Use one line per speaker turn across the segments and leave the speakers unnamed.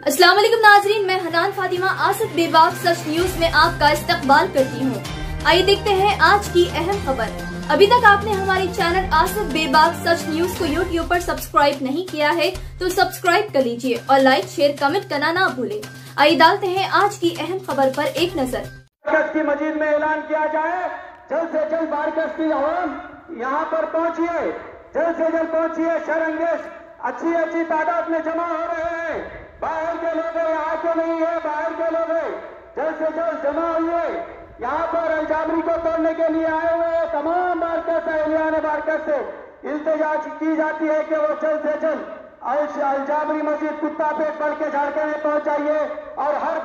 अस्सलाम वालेकुम नाजरीन, मैं हनान फातिमा आसिफ बेबाक सच न्यूज में आपका इस्तकबाल करती हूँ। आइए देखते हैं आज की अहम खबर। अभी तक आपने हमारे चैनल आसिफ बेबाक सच न्यूज को यूट्यूब पर सब्सक्राइब नहीं किया है तो सब्सक्राइब कर लीजिए और लाइक शेयर कमेंट करना ना भूले। आइए डालते हैं आज की अहम खबर पर एक नजर।
बारकस की मस्जिद में ऐलान किया जाए, जल्द से जल्द बारकस की अवाम यहाँ पर पहुँचिए, जल्द से जल्द पहुँचिए। शरंगेश अच्छी तादाद में जमा हो रहे हैं। बाहर के लोग यहाँ के नहीं है, बाहर के लोग जल्द से जल्द जमा हुए। यहाँ पर अलजाबरी को तोड़ने के लिए आए हुए तमाम बारकस अहलियान बारकस से इल्तिजा की जाती है कि वो जल्द से जल्द अलजाबरी मस्जिद कुत्ता पेट पढ़ के झारखंड में पहुंच जाइए और हर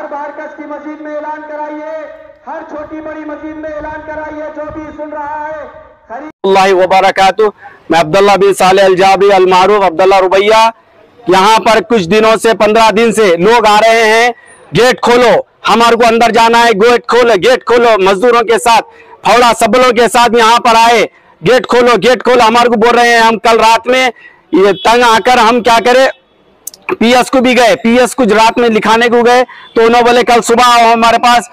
बारकस की मस्जिद में ऐलान कराइए, हर छोटी बड़ी मस्जिद में ऐलान कराइए। जो भी सुन रहा है
अल्लाह व बरकातहू, मैं अब्दुल्ला बिन सालेह अल जाबरी अल मारूफ अब्दुल्ला रुबैया। यहाँ पर कुछ दिनों से 15 दिन से लोग आ रहे हैं, गेट खोलो, हमारे को अंदर जाना है, गेट खोलो। मजदूरों के साथ, फौड़ा सबलों के साथ यहाँ पर आए, गेट खोलो हमारे को बोल रहे हैं। हम कल रात में ये तंग आकर हम क्या करें, पीएस को भी गए, पीएस को रात में लिखाने को गए तो उन्होंने बोले कल सुबह हमारे पास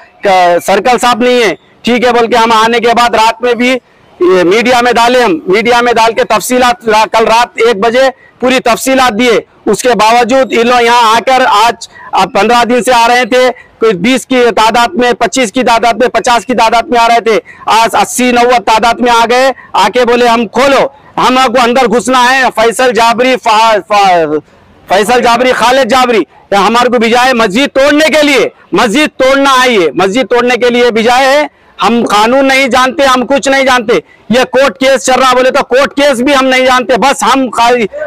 सर्कल साहब नहीं है, ठीक है बोल के हम आने के बाद रात में भी मीडिया में डाले। हम मीडिया में डाल के तफसीलात कल रात 1 बजे पूरी तफसीलात दिए। उसके बावजूद इन लोग यहाँ आकर आज 15 दिन से आ रहे थे, कोई 20 की तादाद में, 25 की तादाद में, 50 की तादाद में आ रहे थे। आज 80-90 तादाद में आ गए, आके बोले हम खोलो, हमको अंदर घुसना है। फैसल जाबरी खालिद जाबरी हमारे को भिजाए मस्जिद तोड़ने के लिए, मस्जिद तोड़ना है, ये मस्जिद तोड़ने के लिए भिजाए है। हम कानून नहीं जानते, हम कुछ नहीं जानते। ये कोर्ट केस चल रहा बोले तो कोर्ट केस भी हम नहीं जानते। बस हम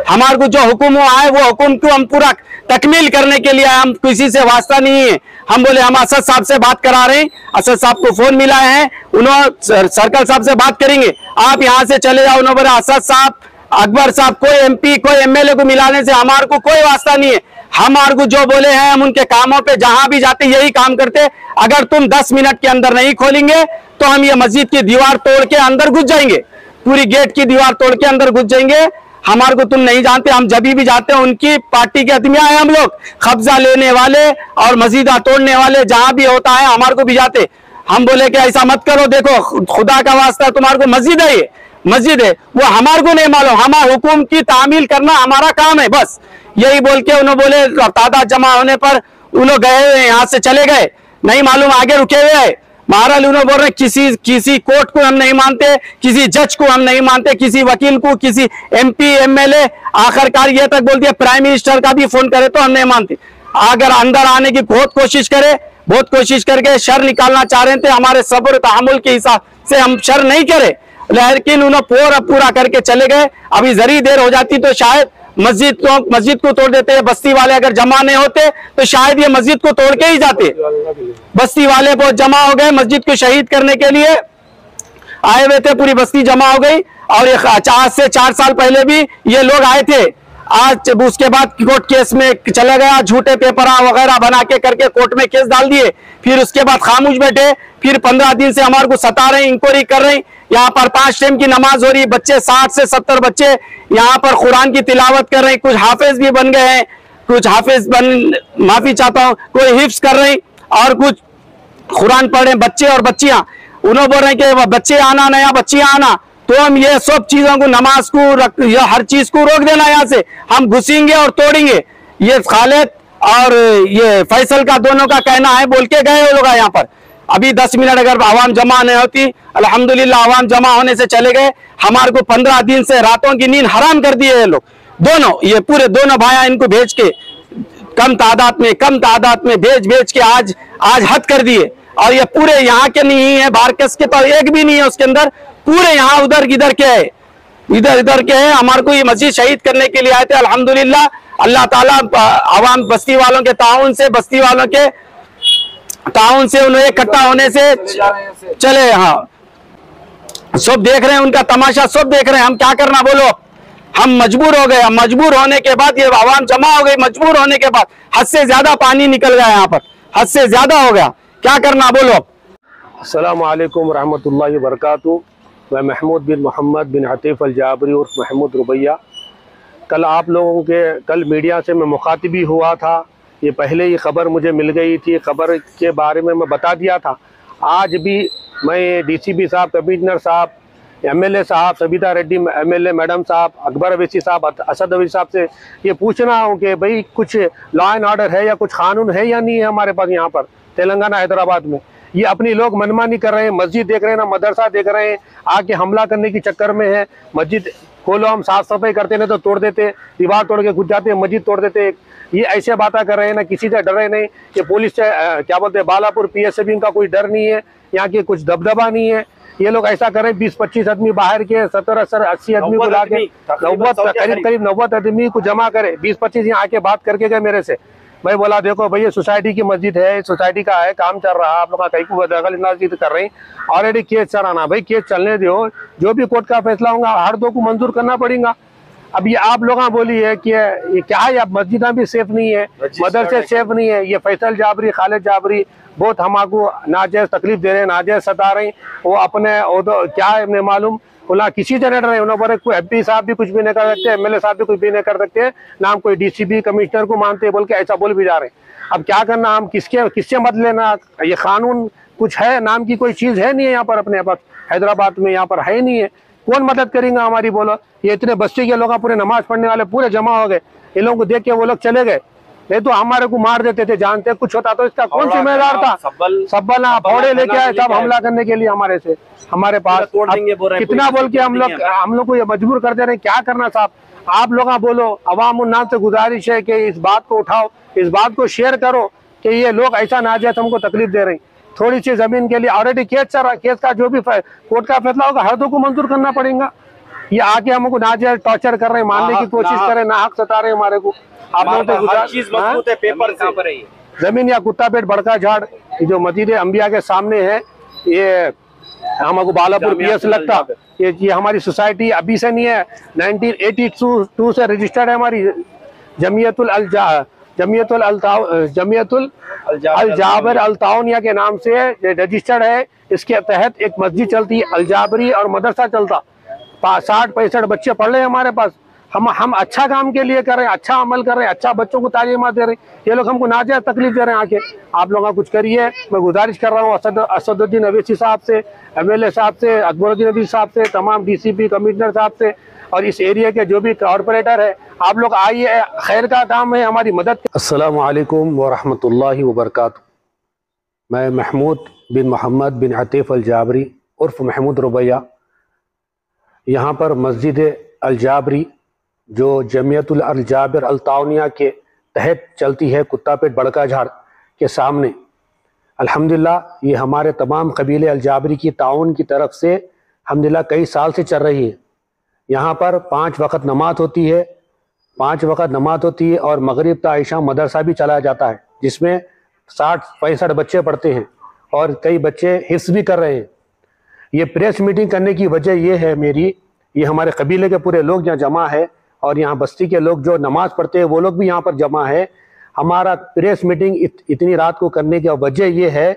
हमारे को जो हुक्म हुआ है वो हुक्म को हम पूरा तकमील करने के लिए, हम किसी से वास्ता नहीं है। हम बोले हम असद साहब से बात करा रहे हैं, असद साहब को फोन मिला है, उन्होंने सर्कल साहब से बात करेंगे, आप यहाँ से चले जाओ। उन्होंने बोला असद साहब, अकबर साहब, कोई एमपी कोई एमएलए को मिलाने से हमारे को कोई वास्ता नहीं है। हमारे को जो बोले हैं हम उनके कामों पे जहां भी जाते यही काम करते। अगर तुम 10 मिनट के अंदर नहीं खोलेंगे तो हम ये मस्जिद की दीवार तोड़ के अंदर घुस जाएंगे, पूरी गेट की दीवार तोड़ के अंदर घुस जाएंगे। हमारे को तुम नहीं जानते, हम जब भी जाते हैं उनकी पार्टी के आदमी आए हम लोग, कब्जा लेने वाले और मस्जिदा तोड़ने वाले, जहां भी होता है हमारे को भी जाते। हम बोले कि ऐसा मत करो, देखो खुदा का वास्ता तुम्हारे को मस्जिद है, ये मस्जिद है, वो हमारे को नहीं मालूम, हमारे हुकुम की तामील करना हमारा काम है, बस यही बोल के उन्होंने बोले। तादाद जमा होने पर उन्होंने गए, यहाँ से चले गए, नहीं मालूम आगे रुके हुए। महाराज उन्होंने बोल रहे किसी कोर्ट को हम नहीं मानते, किसी जज को हम नहीं मानते, किसी वकील को, किसी एमपी एमएलए, आखिरकार ये तक बोल दिया प्राइम मिनिस्टर का भी फोन करे तो हम नहीं मानते। अगर अंदर आने की बहुत कोशिश करके शर निकालना चाह रहे थे, हमारे सब्र तहम्मुल के हिसाब से हम शर नहीं करे, लेकिन उन्होंने पूरा करके चले गए। अभी जरी देर हो जाती तो शायद मस्जिद को तोड़ देते। बस्ती वाले अगर जमा नहीं होते तो शायद ये मस्जिद को तोड़ के ही जाते। बस्ती वाले बहुत जमा हो गए, मस्जिद को शहीद करने के लिए आए हुए थे, पूरी बस्ती जमा हो गई। और ये 4 साल पहले भी ये लोग आए थे। आज उसके बाद कोर्ट केस में चला गया, झूठे पेपर वगैरह बना के करके कोर्ट में केस डाल दिए। फिर उसके बाद खामोश बैठे, फिर 15 दिन से हमारे को सता रहे, इंक्वायरी कर रहे। यहाँ पर 5 टाइम की नमाज हो रही, बच्चे 60 से 70 बच्चे यहाँ पर कुरान की तिलावत कर रहे हैं। कुछ हाफिज भी बन गए हैं, कुछ हाफिज माफी चाहता हूँ, कोई हिफ्ज कर रहे और कुछ कुरान पढ़ रहे बच्चे और बच्चियां। उन्होंने बोल रहे हैं कि बच्चे आना, नया बच्चियां आना, तो हम ये सब चीजों को, नमाज को, हर चीज को रोक देना। यहाँ से हम घुसेंगे और तोड़ेंगे। ये खालिद और ये फैसल का दोनों का कहना है, बोल के गए वो लोग यहाँ पर। अभी 10 मिनट अगर आवाम जमा नहीं होती, अल्हम्दुलिल्लाह आवाम जमा होने से चले गए। हमारे को 15 दिन से रातों की नींद हराम कर दिए ये लोग दोनों, ये पूरे दोनों भाइयां, इनको भेज के कम तादाद में भेज के आज हद कर दिए। और ये पूरे यहाँ के नहीं है, बारकस के तो एक भी नहीं है उसके अंदर, पूरे यहाँ उधर इधर के है, इधर के है। हमारे को ये मस्जिद शहीद करने के लिए आए थे। अल्हम्दुलिल्लाह अल्लाह ताला आवाम बस्ती वालों के ताउन से, बस्ती वालों के ताउन से, उन्हें इकट्ठा होने से चले। हाँ, सब देख रहे हैं, उनका तमाशा सब देख रहे हैं। हम क्या करना बोलो, हम मजबूर हो गए। हम मजबूर होने के बाद ये आवाम जमा हो गई, मजबूर होने के बाद हद से ज्यादा पानी निकल गया, यहाँ पर हद से ज्यादा हो गया, क्या करना बोलो।
अस्सलाम वालेकुम रहमतुल्लाहि व बरकातहू। मैं महमूद बिन मोहम्मद बिन अतीफ अल जाबरी उर्फ महमूद रुबैया कल आप लोगों के कल मीडिया से मैं मुखातिब भी हुआ था, ये पहले ही खबर मुझे मिल गई थी, खबर के बारे में मैं बता दिया था। आज भी मैं डीसीपी साहब, कमिश्नर साहब, एमएलए साहब, सबिता रेड्डी एमएलए मैडम साहब, अकबर अवैसी साहब, असद अवैसी साहब से ये पूछ रहा हूँ कि भाई कुछ लॉ एंड ऑर्डर है या कुछ कानून है या नहीं है हमारे पास यहाँ पर तेलंगाना हैदराबाद में। ये अपनी लोग मनमानी कर रहे हैं, मस्जिद देख रहे हैं ना मदरसा देख रहे हैं, आके हमला करने के चक्कर में है। मस्जिद खोलो, हम साफ सफाई करते नहीं तो तोड़ देते, दीवार तोड़ के घुस जाते, मस्जिद तोड़ देते। ये ऐसे बातें कर रहे हैं ना, किसी से डरे नहीं। ये पुलिस से क्या बोलते हैं, बालापुर पीएस से भी इनका कोई डर नहीं है, यहाँ की कुछ दबदबा नहीं है। ये लोग ऐसा करें, 20-25 आदमी बाहर के 70-80 आदमी बुला के करीब 90 आदमी को जमा करे, 20-25 यहाँ आके बात करके गए मेरे से। मैं बोला देखो भाई ये सोसाइटी की मस्जिद है, सोसाइटी का है, काम चल रहा है, आप लोग का कहीं को दखल कर रहे हैं, ऑलरेडी केस चल रहा। भाई केस चलने दो, जो भी कोर्ट का फैसला होगा हर दो को मंजूर करना पड़ेगा। अब ये आप लोग बोली है कि ये क्या है, अब मस्जिदा भी सेफ नहीं है, मदरसे सेफ नहीं है। ये फैसल जाबरी, खालिद जाबरी बहुत हमको नाजायज तकलीफ दे रहे हैं, नाजायज सता रहे हैं। वो अपने क्या है नहीं मालूम, बोला किसी से डर रहे उन्होंने, कोई एमपी साहब भी कुछ भी नहीं कर सकते, एमएलए साहब भी कुछ भी नहीं कर सकते, ना हम कोई डीसीपी कमिश्नर को मानते बोल के ऐसा बोल भी जा रहे हैं। अब क्या करना, हम किससे मत लेना। ये कानून कुछ है नाम की कोई चीज है नहीं है यहाँ पर, अपने पास हैदराबाद में यहाँ पर है नहीं है। कौन मदद करेंगे हमारी, बोलो। ये इतने बस्ती के लोग पूरे नमाज पढ़ने वाले पूरे जमा हो गए, इन लोगों को देख के वो लोग चले गए, नहीं तो हमारे को मार देते थे। जानते कुछ होता तो इसका कौन जिम्मेदार था। सब्बल फौड़े लेके आए सब हमला करने के लिए हमारे से, हमारे पास कितना बोल के हम लोग को ये मजबूर कर दे रहे हैं। क्या करना साहब, आप लोग बोलो, अवाम उन्नास से गुजारिश है कि इस बात को उठाओ, इस बात को शेयर करो कि ये लोग ऐसा नाजायज हमको तकलीफ दे रहे हैं। थोड़ी सी जमीन के लिए ऑलरेडी केस चल रहा, केस का जो भी कोर्ट का फैसला होगा हर दो को मंजूर करना पड़ेगा। ये आके हमको नाजायज टॉर्चर कर रहे हैं, मारने की कोशिश कर रहे हैं, नाहक सता रहे हैं हमारे को। आप लोग जमीन या कुत्ता पेट बड़का झाड़ जो मस्जिद अंबिया के सामने है, ये हमको बालापुर पीएस लगता, ये हमारी सोसाइटी अभी से नहीं है, 1982 से रजिस्टर्ड है हमारी। जमियतुल अलजाबर अलताउनिया के नाम से रजिस्टर्ड है। इसके तहत एक मस्जिद चलती है अलजाबरी और मदरसा चलता, 60-65 बच्चे पढ़ रहे हैं हमारे पास। हम अच्छा काम के लिए कर रहे हैं, अच्छा अमल कर रहे हैं, अच्छा बच्चों को तालीमात दे रहे हैं। ये लोग हमको नाजायज तकलीफ दे रहे हैं आके। आप लोग कुछ करिए, मैं गुजारिश कर रहा हूँ असदुद्दीन अवैसी साहब से, एमएलए साहब से, अकबरुद्दीन अवैसी साहब से, तमाम डीसीपी कमिश्नर साहब से, और इस एरिया के जो भी कॉर्पोरेटर है, आप लोग आइए, खैर का काम है, हमारी मदद।
अस्सलामु अलैकुम व रहमतुल्लाहि व बरकातुहू। मैं महमूद बिन मोहम्मद बिन अतीफ़ अलजाबरी उर्फ महमूद रुबैया, यहाँ पर मस्जिद अलजाबरी जो जमियतुल अलजाबिर अलताउनिया के तहत चलती है, कुत्ता पेट बड़का झाड़ के सामने, अल्हम्दुलिल्लाह ये हमारे तमाम कबीले अलजाबरी की ताउन की तरफ से अल्हम्दुलिल्लाह कई साल से चल रही है। यहाँ पर 5 वक्त नमाज होती है, 5 वक्त नमाज होती है, और मगरिब ताइशा मदरसा भी चलाया जाता है, जिसमें 60-65 बच्चे पढ़ते हैं और कई बच्चे हिफ्ज़ भी कर रहे हैं। ये प्रेस मीटिंग करने की वजह ये है मेरी, ये हमारे कबीले के पूरे लोग यहाँ जमा है, और यहाँ बस्ती के लोग जो नमाज पढ़ते हैं वो लोग भी यहाँ पर जमा है। हमारा प्रेस मीटिंग इतनी रात को करने की वजह ये है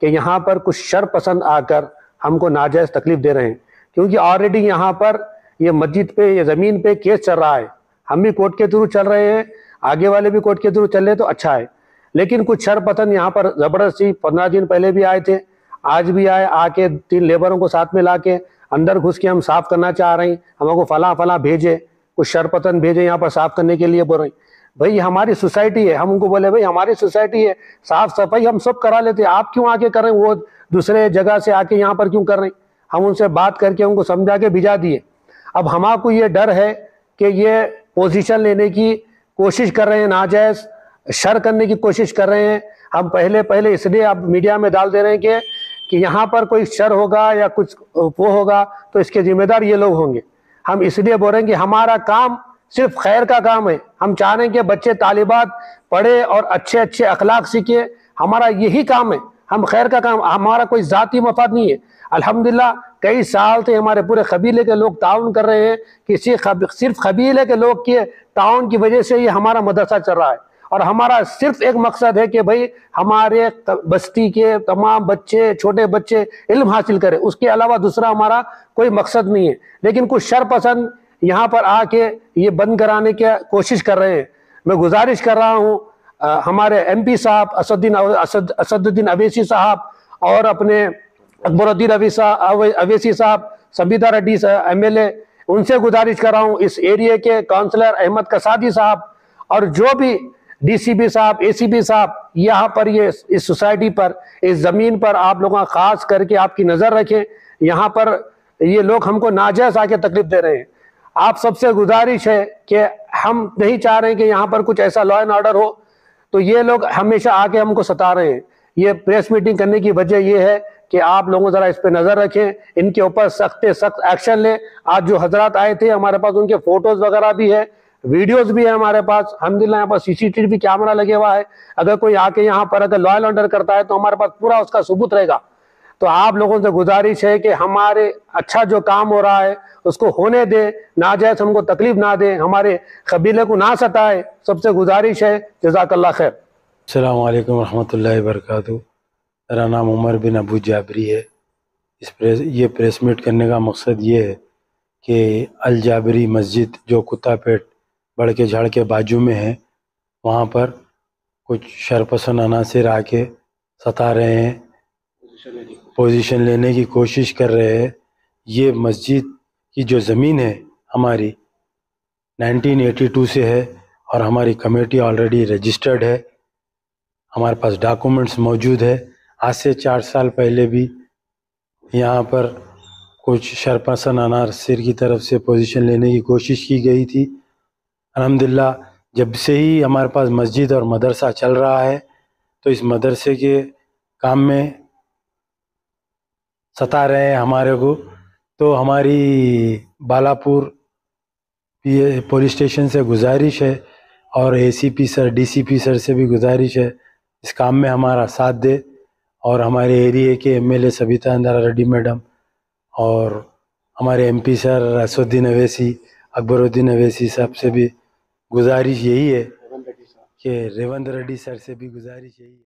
कि यहाँ पर कुछ शर पसंद आकर हमको नाजायज़ तकलीफ दे रहे हैं, क्योंकि ऑलरेडी यहाँ पर ये मस्जिद पे, ये ज़मीन पे केस चल रहा है। हम भी कोर्ट के थ्रू चल रहे हैं, आगे वाले भी कोर्ट के थ्रू चल रहे तो अच्छा है। लेकिन कुछ शर पसंद यहाँ पर ज़बरदस्ती 15 दिन पहले भी आए थे, आज भी आए, आके 3 लेबरों को साथ में ला के अंदर घुस के हम साफ़ करना चाह रहे हैं, हमको फला भेजे, कुछ शरपतन भेजे यहाँ पर साफ़ करने के लिए बोल रहे हैं। भाई हमारी सोसाइटी है, हम उनको बोले भाई हमारी सोसाइटी है, साफ़ सफाई हम सब करा लेते हैं, आप क्यों आके कर रहे हैं, वो दूसरे जगह से आके यहाँ पर क्यों कर रहे हैं। हम उनसे बात करके उनको समझा के भिजा दिए। अब हमको ये डर है कि ये पोजीशन लेने की कोशिश कर रहे हैं, नाजायज़ शर करने की कोशिश कर रहे हैं। हम पहले इसलिए अब मीडिया में डाल दे रहे हैं कि यहाँ पर कोई शर होगा या कुछ वो होगा तो इसके जिम्मेदार ये लोग होंगे। हम इसलिए बोल रहे हैं कि हमारा काम सिर्फ खैर का काम है। हम चाह रहे हैं कि बच्चे तालिबात पढ़े और अच्छे अच्छे अखलाक सीखे, हमारा यही काम है। हम खैर का काम, हमारा कोई ज़ाती मफाद नहीं है। अल्हम्दुलिल्लाह कई साल से हमारे पूरे कबीले के लोग ताउन कर रहे हैं, सिर्फ कबीले के लोग के ताउन की वजह से ये हमारा मदरसा चल रहा है। और हमारा सिर्फ एक मकसद है कि भाई हमारे बस्ती के तमाम बच्चे, छोटे बच्चे इल्म हासिल करें, उसके अलावा दूसरा हमारा कोई मकसद नहीं है। लेकिन कुछ शर पसंद यहाँ पर आके ये बंद कराने की कोशिश कर रहे हैं। मैं गुजारिश कर रहा हूँ हमारे MP साहब असदुद्दीन अवैसी साहब और अपने अकबरुद्दीन अवैसी साहब, संबिता रेड्डी MLA, उनसे गुजारिश कर रहा हूँ, इस एरिया के काउंसलर अहमद कसादी साहब और जो भी DCP साहब, ACP साहब, यहाँ पर ये इस सोसाइटी पर, इस ज़मीन पर आप लोगों खास करके आपकी नज़र रखें। यहाँ पर ये लोग हमको नाजायज़ आके तकलीफ दे रहे हैं। आप सबसे गुजारिश है कि हम नहीं चाह रहे हैं कि यहाँ पर कुछ ऐसा लॉ एंड ऑर्डर हो, तो ये लोग हमेशा आके हमको सता रहे हैं। ये प्रेस मीटिंग करने की वजह ये है कि आप लोगों जरा इस पे नजर रखें, इनके ऊपर सख्त सख्त एक्शन लें। आज जो हजरात आए थे हमारे पास उनके फोटोज वगैरह भी है, वीडियोस भी है हमारे पास, अल्हम्दुलिल्लाह यहाँ पर CCTV कैमरा लगे हुआ है। अगर कोई आके यहाँ पर अगर लॉ एंड ऑर्डर करता है तो हमारे पास पूरा उसका सबूत रहेगा। तो आप लोगों से गुजारिश है कि हमारे अच्छा जो काम हो रहा है उसको होने दे, नाजायज हमको तकलीफ ना दे, हमारे कबीले को ना सताए। सबसे गुजारिश है। जज़ाकल्लाह खैर।
अस्सलामु अलैकुम रहमतुल्लाहि व बरकातुहू। मेरा नाम उमर बिन अबू जाबरी है। ये प्रेस मीट करने का मकसद ये है कि अल जाबरी मस्जिद जो कुत्तापेट बड़के झाड़ के बाजू में है, वहाँ पर कुछ शरपसंद अनासिर आके सता रहे हैं, पोजीशन लेने की कोशिश कर रहे हैं। ये मस्जिद की जो ज़मीन है हमारी 1982 से है और हमारी कमेटी ऑलरेडी रजिस्टर्ड है, हमारे पास डॉक्यूमेंट्स मौजूद है। आज से 4 साल पहले भी यहाँ पर कुछ शरपसंद अनासिर की तरफ से पोजीशन लेने की कोशिश की गई थी। अल्हम्दुलिल्लाह जब से ही हमारे पास मस्जिद और मदरसा चल रहा है तो इस मदरसे के काम में सता रहे हैं हमारे को। तो हमारी बालापुर पुलिस स्टेशन से गुजारिश है और ACP सर, DCP सर से भी गुजारिश है इस काम में हमारा साथ दे, और हमारे एरिया के MLA सबिता रेड्डी मैडम और हमारे MP सर असदुद्दीन अवैसी, अकबरुद्दीन अवैसी साहब से भी गुजारिश यही है कि रेवंत रेड्डी सर से भी गुजारिश यही है।